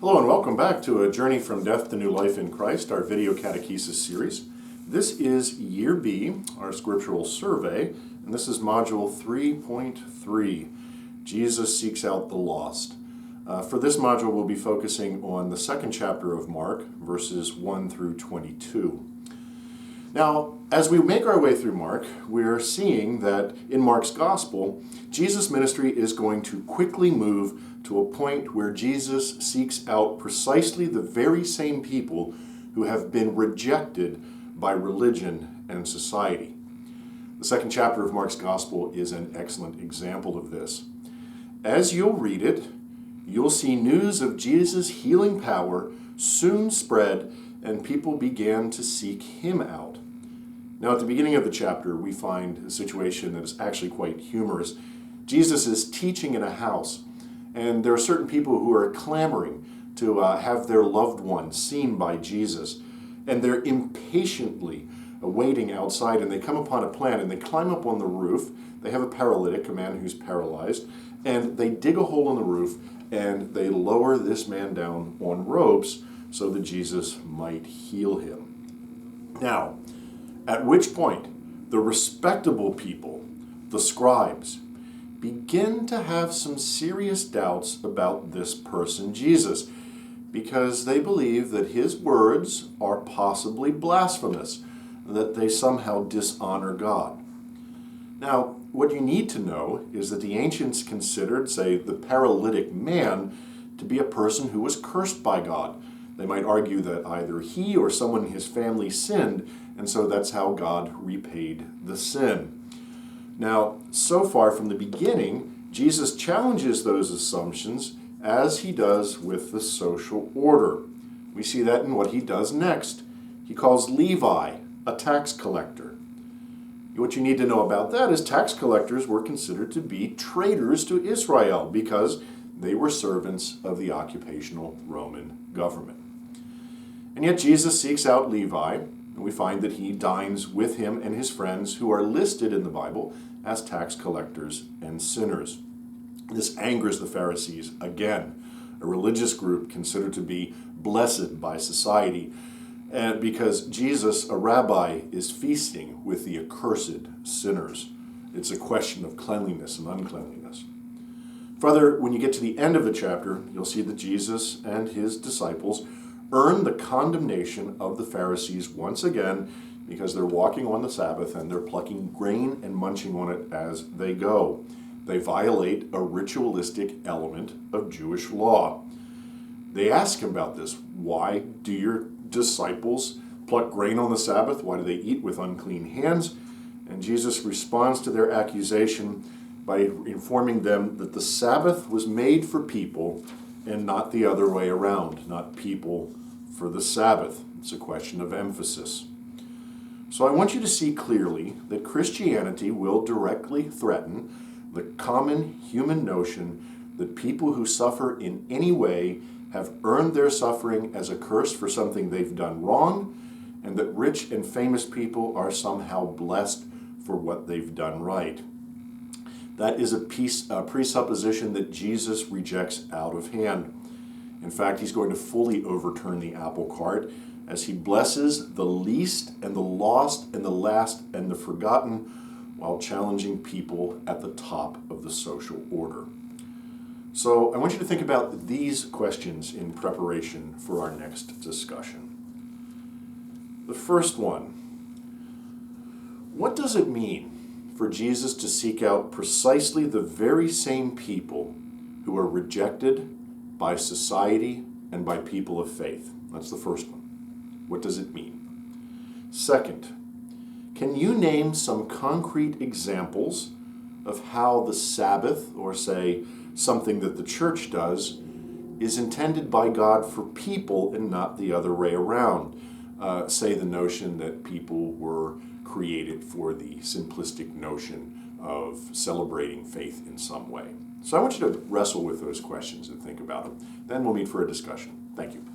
Hello and welcome back to A Journey from Death to New Life in Christ, our video catechesis series. This is Year B, our scriptural survey, and this is Module 3.3, Jesus Seeks Out the Lost. For this module, we'll be focusing on the second chapter of Mark, verses 1 through 22. Now, as we make our way through Mark, we're seeing that in Mark's gospel, Jesus' ministry is going to quickly move to a point where Jesus seeks out precisely the very same people who have been rejected by religion and society. The second chapter of Mark's gospel is an excellent example of this. As you'll read it, you'll see news of Jesus' healing power soon spread, and people began to seek him out. Now, at the beginning of the chapter, we find a situation that is actually quite humorous. Jesus is teaching in a house, and there are certain people who are clamoring to have their loved one seen by Jesus. And they're impatiently waiting outside, and they come upon a plan, and they climb up on the roof. They have a paralytic, a man who's paralyzed, and they dig a hole in the roof, and they lower this man down on ropes so that Jesus might heal him. Now, at which point, the respectable people, the scribes, begin to have some serious doubts about this person, Jesus, because they believe that his words are possibly blasphemous, that they somehow dishonor God. Now, what you need to know is that the ancients considered, say, the paralytic man to be a person who was cursed by God. They might argue that either he or someone in his family sinned, and so that's how God repaid the sin. Now, so far from the beginning, Jesus challenges those assumptions as he does with the social order. We see that in what he does next. He calls Levi a tax collector. What you need to know about that is tax collectors were considered to be traitors to Israel because they were servants of the occupational Roman government. And yet Jesus seeks out Levi, and we find that he dines with him and his friends who are listed in the Bible as tax collectors and sinners. This angers the Pharisees again, a religious group considered to be blessed by society, and because Jesus, a rabbi, is feasting with the accursed sinners. It's a question of cleanliness and uncleanliness. Further, when you get to the end of the chapter, you'll see that Jesus and his disciples earn the condemnation of the Pharisees once again because they're walking on the Sabbath and they're plucking grain and munching on it as they go. They violate a ritualistic element of Jewish law. They ask him about this. Why do your disciples pluck grain on the Sabbath? Why do they eat with unclean hands? And Jesus responds to their accusation by informing them that the Sabbath was made for people and not the other way around, not people for the Sabbath. It's a question of emphasis. So I want you to see clearly that Christianity will directly threaten the common human notion that people who suffer in any way have earned their suffering as a curse for something they've done wrong, and that rich and famous people are somehow blessed for what they've done right. That is a presupposition that Jesus rejects out of hand. In fact, he's going to fully overturn the apple cart as he blesses the least and the lost and the last and the forgotten while challenging people at the top of the social order. So I want you to think about these questions in preparation for our next discussion. The first one, what does it mean for Jesus to seek out precisely the very same people who are rejected by society and by people of faith? That's the first one. What does it mean? Second, can you name some concrete examples of how the Sabbath, or say something that the church does, is intended by God for people and not the other way around? Say the notion that people were created for the simplistic notion of celebrating faith in some way. So I want you to wrestle with those questions and think about them. Then we'll meet for a discussion. Thank you.